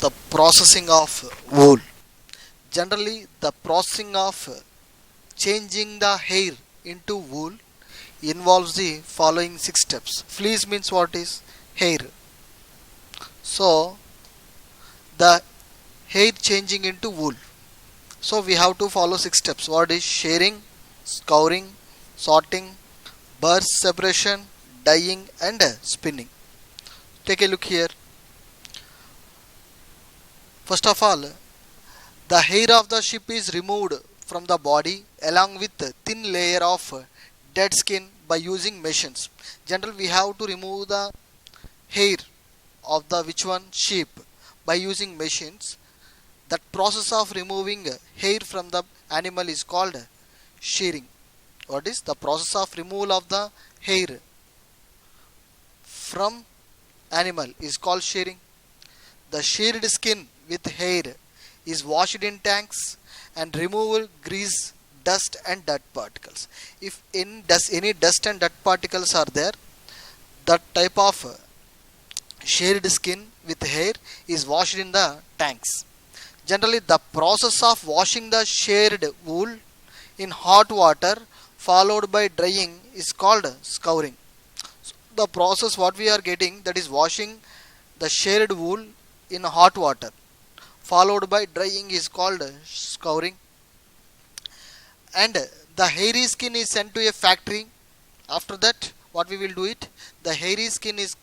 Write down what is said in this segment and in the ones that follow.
The processing of wool. Generally, the processing of changing the hair into wool involves the following six steps. Fleece means what is hair. So, the hair changing into wool. So, we have to follow six steps. What is shearing, scouring, sorting, burst separation, dyeing, and spinning. Take a look here. First of all, the hair of the sheep is removed from the body along with a thin layer of dead skin by using machines. Generally, we have to remove the hair of the which one sheep by using machines. That process of removing hair from the animal is called shearing. What is the process of removal of the hair from animal is called shearing. The sheared skin with hair is washed in tanks and removal grease, dust and dirt particles. If any dust and dirt particles are there, that type of sheared skin with hair is washed in the tanks. Generally, the process of washing the sheared wool in hot water followed by drying is called scouring. So, the process what we are getting, that is washing the sheared wool in hot water followed by drying is called scouring. And the hairy skin is sent to a factory. After that, what we will do it, the hairy skin is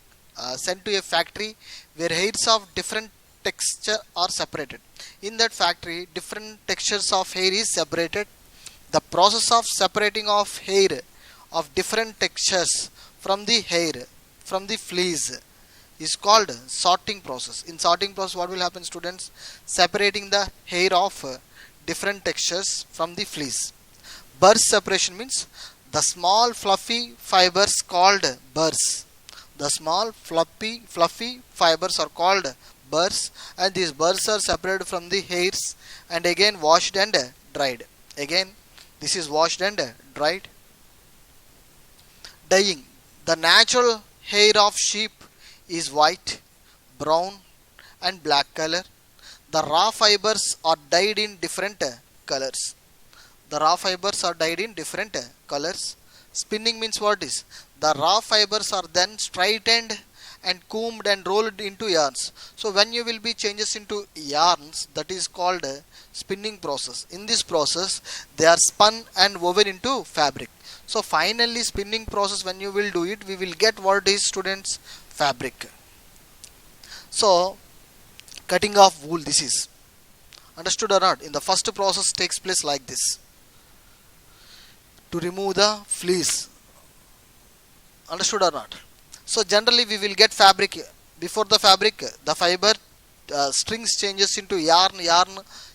sent to a factory where hairs of different texture are separated. In that factory, different textures of hair is separated. The process of separating of hair of different textures from the hair, from the fleece, is called sorting process. In sorting process, what will happen, students? Separating the hair of different textures from the fleece. Burst separation means the small fluffy fibers called burrs. The small fluffy fibers are called burrs, and these burrs are separated from the hairs and again washed and dried. Again, this is washed and dried. Dyeing. The natural hair of sheep is white, brown and black color. The raw fibers are dyed in different colors. The raw fibers are dyed in different colors. Spinning means what is? The raw fibers are then straightened and combed and rolled into yarns. So when you will be changes into yarns, that is called spinning process. In this process, they are spun and woven into fabric. So finally, spinning process, when you will do it, we will get what is, students? Fabric. So cutting of wool, this is understood or not? In the first process takes place like this, to remove the fleece. Understood or not? So generally we will get fabric. Before the fabric, the fiber strings changes into yarn.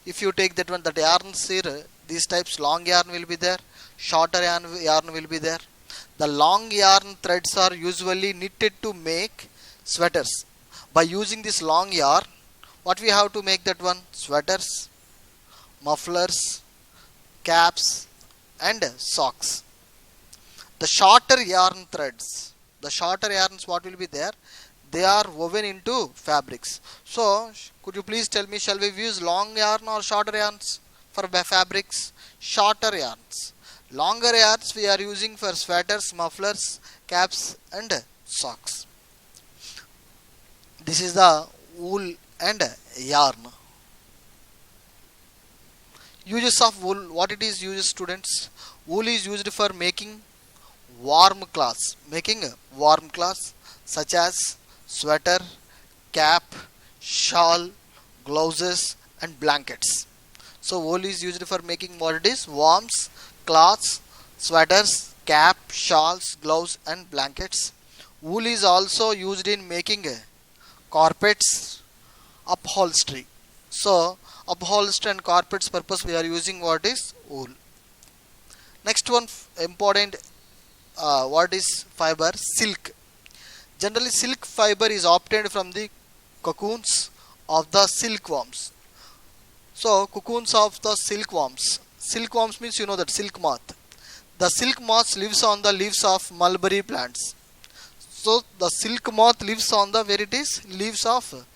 If you take that one, that yarns here, these types, long yarn will be there, shorter yarn will be there. The long yarn threads are usually knitted to make sweaters. By using this long yarn, what we have to make that one? Sweaters, mufflers, caps and socks. The shorter yarn threads, the shorter yarns, what will be there? They are woven into fabrics. So could you please tell me, shall we use long yarn or shorter yarns for fabrics? Shorter yarns. Longer yarns we are using for sweaters, mufflers, caps and socks. This is the wool and yarn. Uses of wool. What it is used, students? Wool is used for making warm cloths. Making warm cloths such as sweater, cap, shawl, gloves and blankets. So wool is used for making what it is? Warms, cloths, sweaters, cap, shawls, gloves and blankets. Wool is also used in making carpets, upholstery. So upholstery and carpets purpose we are using what is? Wool. Next one important, what is fiber? Silk. Generally silk fiber is obtained from the cocoons of the silkworms. So cocoons of the silkworms. Silkworms means you know that silk moth. The silk moth lives on the leaves of mulberry plants. So the silk moth lives on the, where it is, leaves of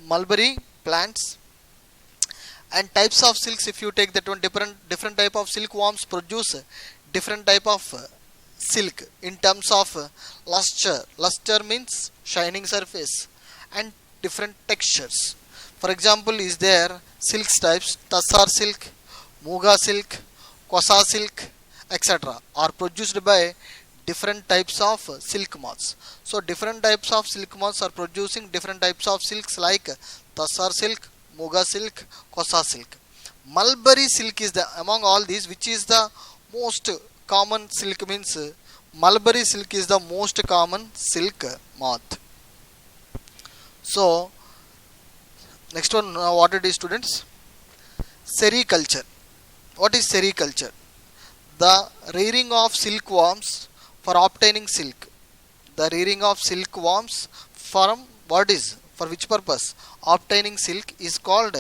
mulberry plants. And types of silks, if you take that one, different type of silkworms produce different type of silk in terms of luster means shining surface and different textures. For example, is there silk types tassar silk, muga silk, kosa silk, etc. are produced by different types of silk moths. So different types of silk moths are producing different types of silks like tassar silk, muga silk, kosa silk. Mulberry silk is the among all these which is the most common silk means mulberry silk is the most common silk moth. So next one, what it is students? Sericulture. What is sericulture? The rearing of silkworms for obtaining silk. The rearing of silkworms from what is? For which purpose? Obtaining silk is called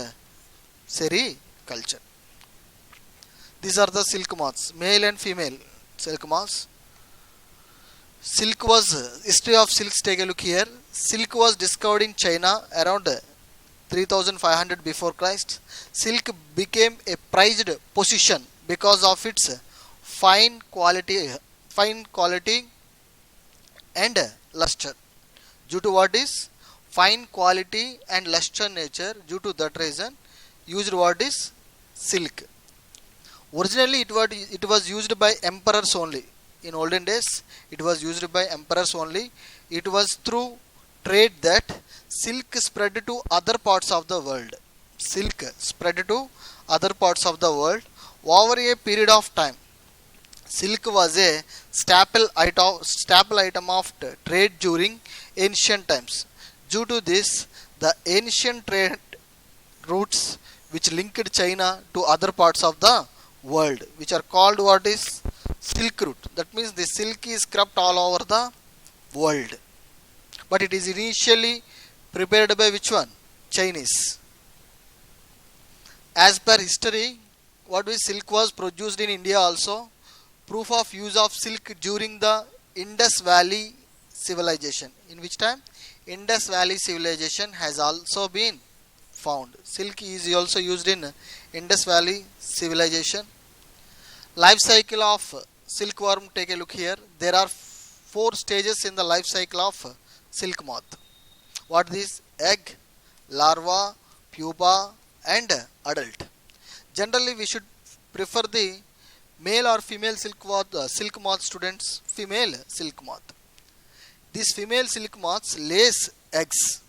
sericulture. These are the silk moths, male and female silk moths. Silk was, history of silks, take a look here. Silk was discovered in China around 3500 before Christ. Silk became a prized possession because of its fine quality and luster. Due to what is fine quality and luster nature, due to that reason used what is silk. Originally it was used by emperors only. In olden days it was used by emperors only. It was through trade that silk spread to other parts of the world. Silk spread to other parts of the world. Over a period of time, silk was a staple item of trade during ancient times. Due to this, the ancient trade routes which linked China to other parts of the world, which are called what is silk route. That means the silk is crept all over the world. But it is initially prepared by which one? Chinese. As per history, what is silk was produced in India also. Proof of use of silk during the Indus Valley civilization. In which time? Indus Valley civilization has also been found. Silk is also used in Indus Valley civilization. Life cycle of silkworm, take a look here. There are 4 stages in the life cycle of silk moth. What is? Egg, larva, pupa and adult. Generally we should prefer the male or female silk moth students. Female silk moth. These female silk moths lays eggs.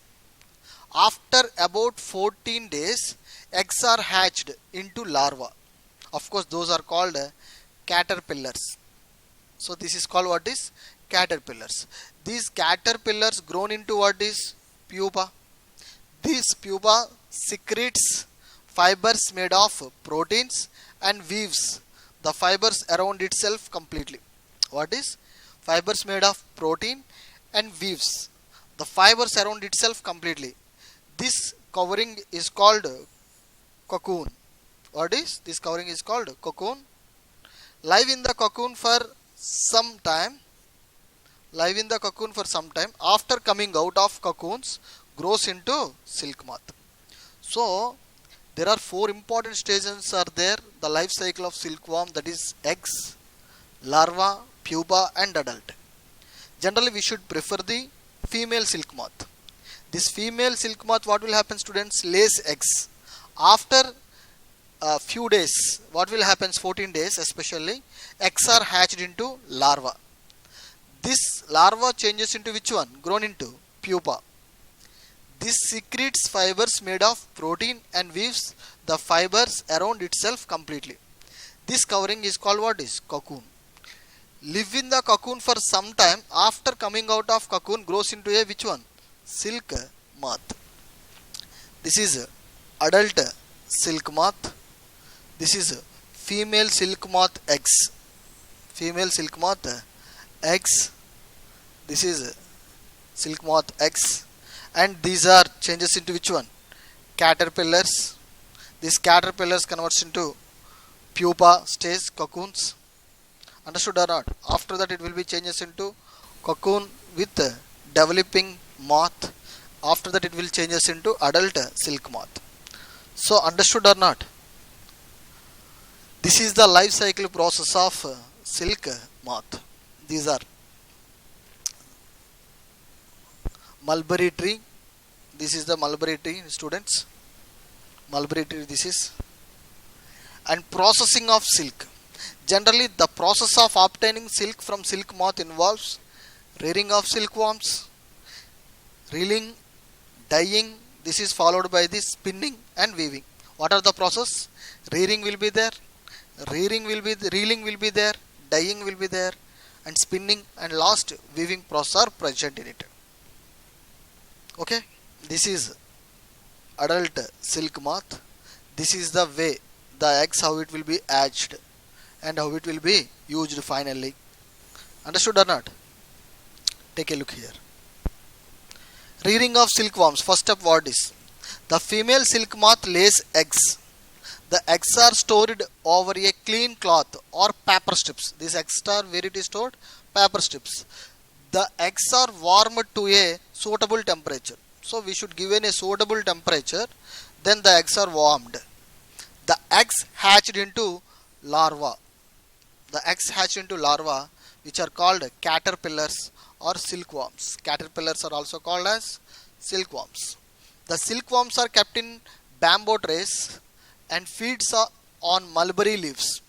After about 14 days, eggs are hatched into larva. Of course, those are called caterpillars. So this is called what is? Caterpillars. These caterpillars grown into what is? Pupa. This pupa secretes fibers made of proteins and weaves the fibers around itself completely. What is? Fibers made of protein and weaves the fibers around itself completely. This covering is called cocoon. What is? This covering is called cocoon. Live in the cocoon for some time. Live in the cocoon for some time. After coming out of cocoons, grows into silk moth. So there are 4 important stages are there. The life cycle of silkworm, that is eggs, larva, pupa and adult. Generally we should prefer the female silk moth. This female silk moth, what will happen students? Lays eggs. After a few days, what will happen? 14 days especially, eggs are hatched into larva. This larva changes into which one? Grown into pupa. This secretes fibers made of protein and weaves the fibers around itself completely. This covering is called what is? Cocoon. Live in the cocoon for some time. After coming out of cocoon, grows into a which one? Silk moth. This is adult silk moth. This is female silk moth eggs. Female silk moth eggs. This is silk moth eggs. And these are changes into which one? Caterpillars. These caterpillars converts into pupa stage, cocoons. Understood or not? After that it will be changes into cocoon with developing moth, After that it will changes into adult silk moth. So understood or not? This is the life cycle process of silk moth. These are mulberry tree. This is the mulberry tree, students. Mulberry tree this is. And processing of silk. Generally the process of obtaining silk from silk moth involves rearing of silkworms, reeling, dyeing. This is followed by the spinning and weaving. What are the process? Rearing will be there, reeling will be there, dyeing will be there, and spinning and last weaving process are present in it. Okay, this is adult silk moth. This is the way the eggs how it will be hatched and how it will be used finally. Understood or not? Take a look here. Rearing of silkworms. First step, what is? The female silk moth lays eggs. The eggs are stored over a clean cloth or paper strips. These eggs are where it is stored? Paper strips. The eggs are warmed to a suitable temperature. So we should give in a suitable temperature. Then the eggs are warmed. The eggs hatched into larvae. The eggs hatched into larvae, which are called caterpillars or silkworms. Caterpillars are also called as silkworms. The silkworms are kept in bamboo trays and feeds on mulberry leaves.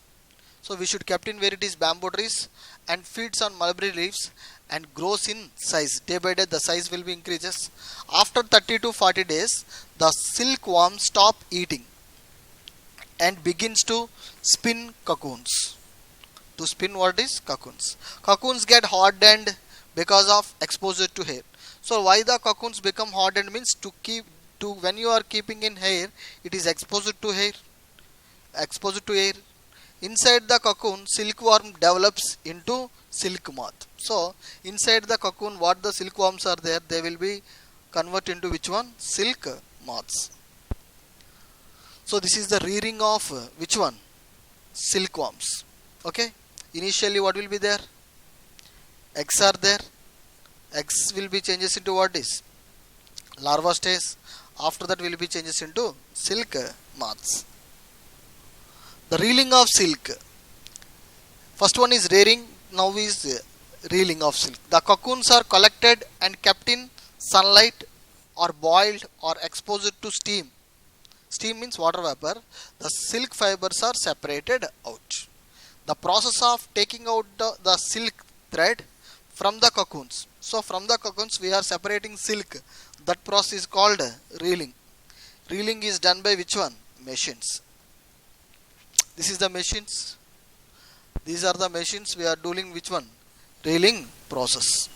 So we should kept in where it is bamboo trees and feeds on mulberry leaves and grows in size. Day by day the size will be increases. After 30 to 40 days the silkworm stop eating and begins to spin cocoons. To spin what is? Cocoons. Cocoons get hardened because of exposure to air. So why the cocoons become hardened means when you are keeping in air, it is exposed to air. Exposed to air. Inside the cocoon, silkworm develops into silk moth. So inside the cocoon, what the silkworms are there, they will be converted into which one? Silk moths. So this is the rearing of which one? Silkworms. Okay. Initially what will be there? Eggs are there. Eggs will be changes into what is? Larva stage. After that will be changes into silk moths. The reeling of silk. First one is rearing. Now is reeling of silk. The cocoons are collected and kept in sunlight or boiled or exposed to steam. Steam means water vapor. The silk fibers are separated out. The process of taking out the silk thread from the cocoons. So from the cocoons we are separating silk. That process is called reeling. Reeling is done by which one? Machines. This is the machines. These are the machines we are doing which one? Reeling process.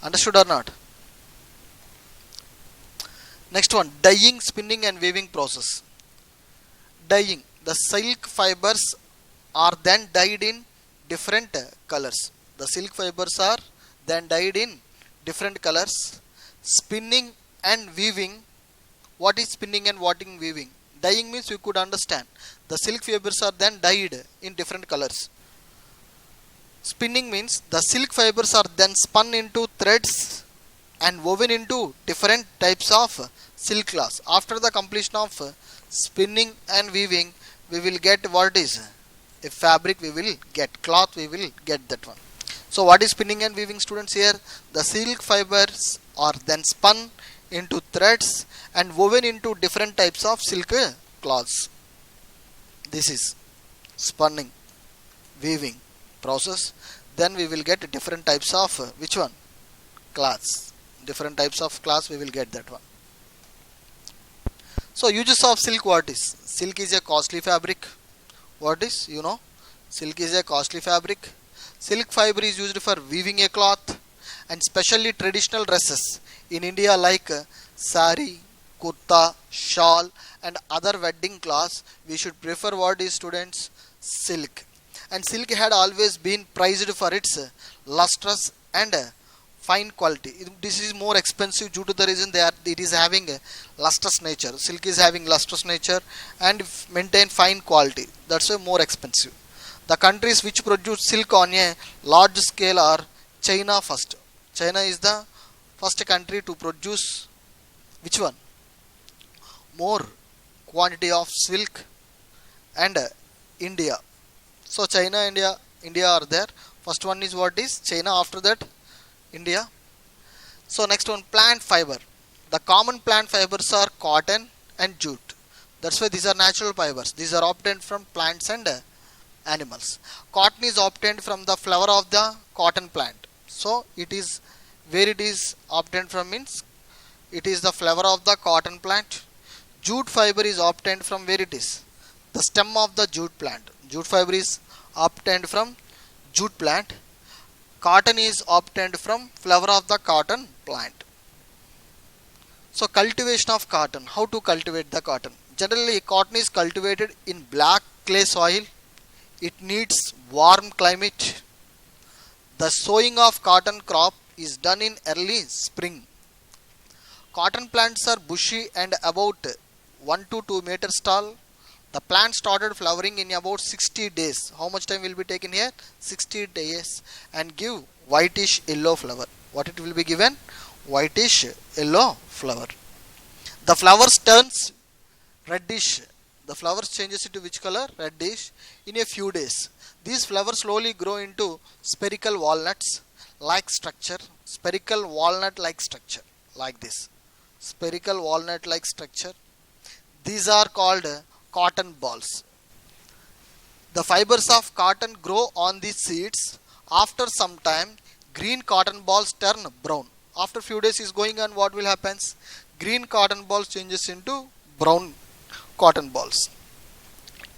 Understood or not? Next one, dyeing, spinning and weaving process. Dyeing. The silk fibers are then dyed in different colors. The silk fibers are then dyed in different colors. Spinning and weaving. What is spinning and what is weaving? Dyeing means we could understand. The silk fibers are then dyed in different colors. Spinning means the silk fibers are then spun into threads and woven into different types of silk cloth. After the completion of spinning and weaving, we will get what is a fabric, we will get cloth, we will get that one. So what is spinning and weaving, students? Here the silk fibers are then spun into threads and woven into different types of silk cloths. This is spinning, weaving process. Then we will get different types of which one? Cloths. Different types of cloths, we will get that one. So uses of silk, what is? Silk is a costly fabric. What is? You know, silk is a costly fabric. Silk fiber is used for weaving a cloth and specially traditional dresses in India like sari, kurta, shawl and other wedding cloths. We should prefer what is, students? Silk. And silk had always been prized for its lustrous and fine quality. This is more expensive due to the reason it is having a lustrous nature. Silk is having lustrous nature and maintain fine quality. That's why more expensive. The countries which produce silk on a large scale are China first. China is the first country to produce Which one? More quantity of silk and India. So China, India are there. First one is what is China, after that India. So next one, plant fiber. The common plant fibers are cotton and jute. That's why these are natural fibers. These are obtained from plants and animals. Cotton is obtained from the flower of the cotton plant. So it is where it is obtained from means it is the flower of the cotton plant. Jute fiber is obtained from where it is the stem of the jute plant. Jute fiber is obtained from jute plant. Cotton is obtained from flower of the cotton plant. So cultivation of cotton. How to cultivate the cotton? Generally, cotton is cultivated in black clay soil. It needs warm climate. The sowing of cotton crop is done in early spring. Cotton plants are bushy and about 1 to 2 meters tall. The plant started flowering in about 60 days. How much time will be taken here? 60 days, and give whitish yellow flower. What it will be given? Whitish yellow flower. The flowers turns reddish. The flowers changes into which color? Reddish in a few days. These flowers slowly grow into spherical walnuts like structure. Spherical walnut like structure like this. Spherical walnut like structure. These are called cotton balls. The fibers of cotton grow on these seeds. After some time, green cotton balls turn brown. After few days is going on, what will happen? Green cotton balls changes into brown cotton balls.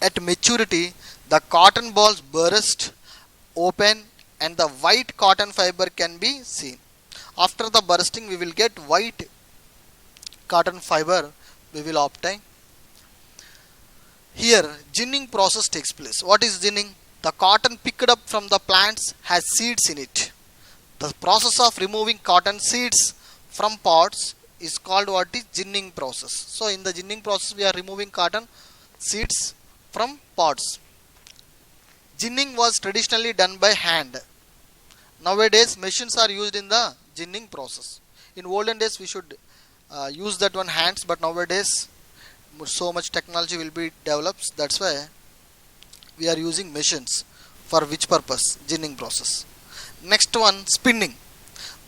At maturity, the cotton balls burst open and the white cotton fiber can be seen. After the bursting, we will get white cotton fiber we will obtain. Here, ginning process takes place. What is ginning? The cotton picked up from the plants has seeds in it. The process of removing cotton seeds from pods is called what is ginning process. So in the ginning process, we are removing cotton seeds from pods. Ginning was traditionally done by hand. Nowadays, machines are used in the ginning process. In olden days, we should use that one hands, but nowadays so much technology will be developed. That's why we are using machines. For which purpose? Ginning process. Next one, spinning.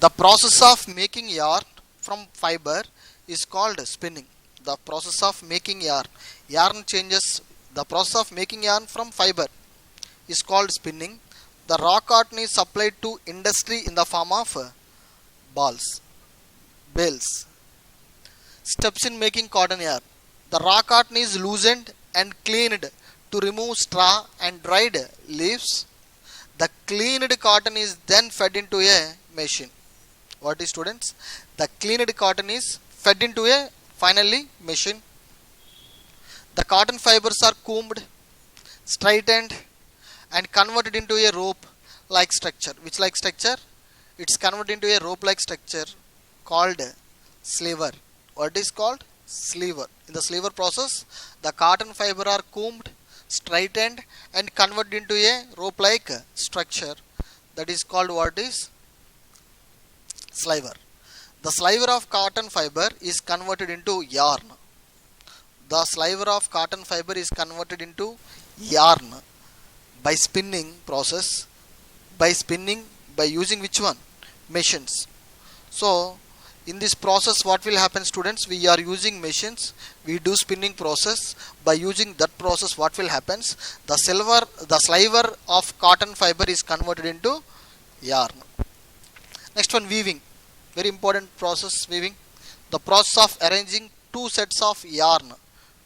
The process of making yarn from fiber is called spinning. The process of making yarn. Yarn changes. The process of making yarn from fiber is called spinning. The raw cotton is supplied to industry in the form of bales. Steps in making cotton yarn. The raw cotton is loosened and cleaned to remove straw and dried leaves. The cleaned cotton is then fed into a machine. What is, students? The cleaned cotton is fed into a finally machine. The cotton fibers are combed, straightened and converted into a rope like structure. Which like structure? It's converted into a rope like structure called sleever. What is called? Sleever. In the sleever process, the cotton fiber are combed, straightened and converted into a rope like structure. That is called what is? Sliver. The sliver of cotton fiber is converted into yarn. The sliver of cotton fiber is converted into yarn by spinning process. By spinning, by using which one? Machines. So in this process, what will happen, students? We are using machines. We do spinning process. By using that process, what will happen? The sliver of cotton fiber is converted into yarn. Next one, weaving. Very important process, weaving. The process of arranging two sets of yarn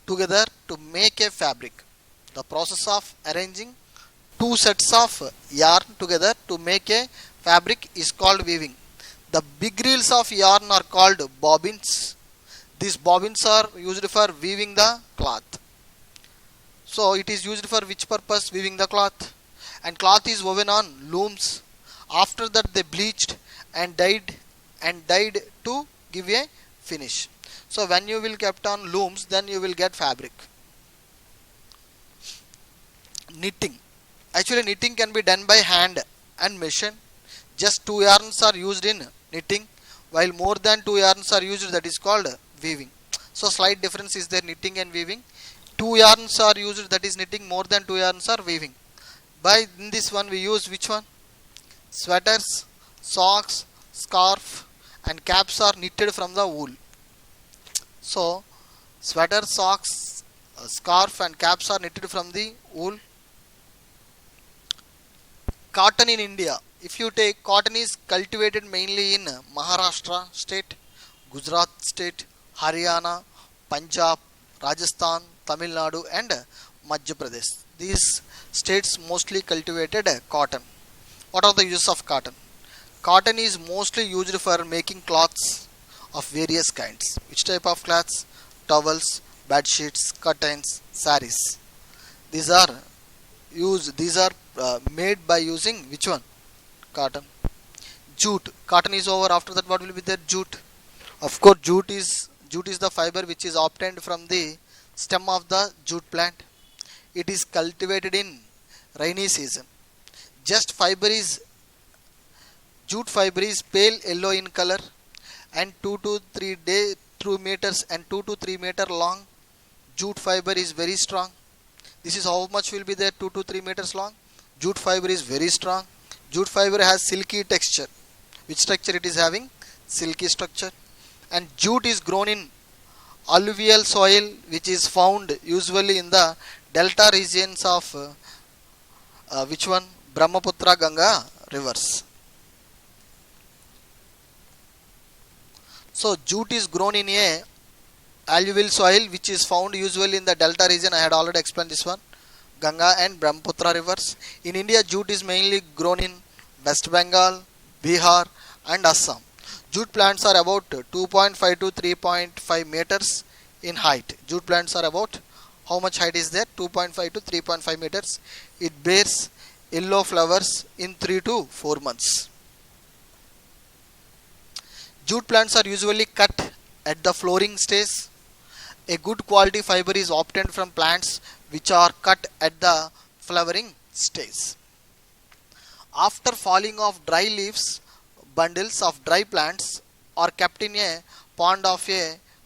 together to make a fabric. The process of arranging two sets of yarn together to make a fabric is called weaving. The big reels of yarn are called bobbins. These bobbins are used for weaving the cloth. So it is used for which purpose? Weaving the cloth. And cloth is woven on looms. After that they bleached and dyed to give a finish. So when you will kept on looms, then you will get fabric. Knitting. Actually knitting can be done by hand and machine. Just two yarns are used in knitting, while more than two yarns are used, that is called weaving. So slight difference is there, knitting and weaving. Two yarns are used, that is knitting. More than two yarns are weaving. By in this one we use which one? Sweaters, socks, scarf and caps are knitted from the wool. So sweater, socks, scarf and caps are knitted from the wool. Cotton in India. If you take, cotton is cultivated mainly in Maharashtra state, Gujarat state, Haryana, Punjab, Rajasthan, Tamil Nadu and Madhya Pradesh. These states mostly cultivated cotton. What are the uses of cotton? Cotton is mostly used for making cloths of various kinds. Which type of cloths? Towels, bed sheets, curtains, saris. These are made by using which one? Cotton. Jute. Cotton is over. After that, what will be there? Jute. Of course, jute is the fiber which is obtained from the stem of the jute plant. It is cultivated in rainy season. Just fiber is Jute fiber is pale yellow in color and 2 meters and 2 to 3 meter long. Jute fiber is very strong. This is how much will be there, 2 to 3 meters long. Jute fiber is very strong. Jute fiber has silky texture. Which structure it is having? Silky structure. And jute is grown in alluvial soil which is found usually in the delta regions of which one? Brahmaputra Ganga rivers. So jute is grown in a alluvial soil which is found usually in the delta region. I had already explained this one, Ganga and Brahmaputra rivers. In India, jute is mainly grown in West Bengal, Bihar and Assam. Jute plants are about 2.5 to 3.5 meters in height. Jute plants are about, how much height is there? 2.5 to 3.5 meters. It bears yellow flowers in 3 to 4 months. Jute plants are usually cut at the flowering stage. A good quality fiber is obtained from plants which are cut at the flowering stage. After falling of dry leaves, bundles of dry plants are kept in a pond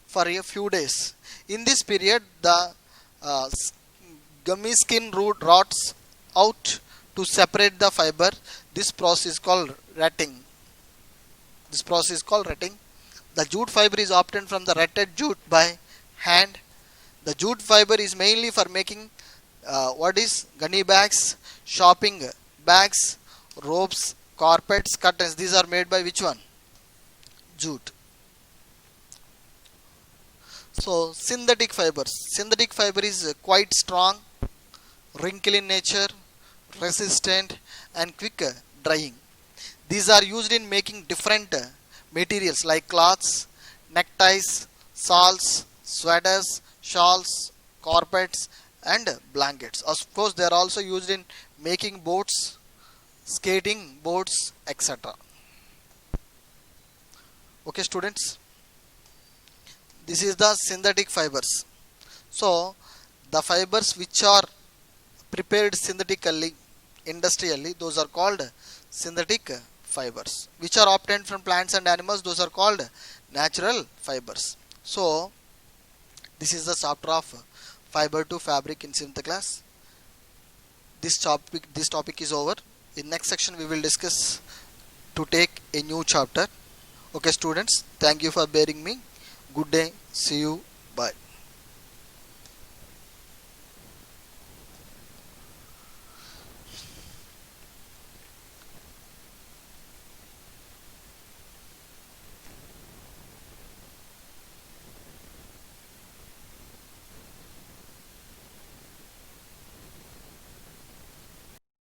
for a few days. In this period, the gummy skin root rots out to separate the fiber. This process is called retting. The jute fiber is obtained from the retted jute by hand. The jute fiber is mainly for making gunny bags, shopping bags, ropes, carpets, curtains. These are made by which one? Jute. So synthetic fibers. Synthetic fiber is quite strong, wrinkle in nature, resistant and quick drying. These are used in making different materials like cloths, neckties, shawls, sweaters, shawls, carpets and blankets. Of course, they are also used in making boats, skating boats, etc. Okay students, this is the synthetic fibers. So the fibers which are prepared synthetically, industrially, those are called synthetic fibers. Which are obtained from plants and animals, those are called natural fibers. So this is the chapter of fiber to fabric in 7th class. This topic is over. In next section we will discuss to take a new chapter. Okay students, thank you for bearing me. Good day, see you, bye.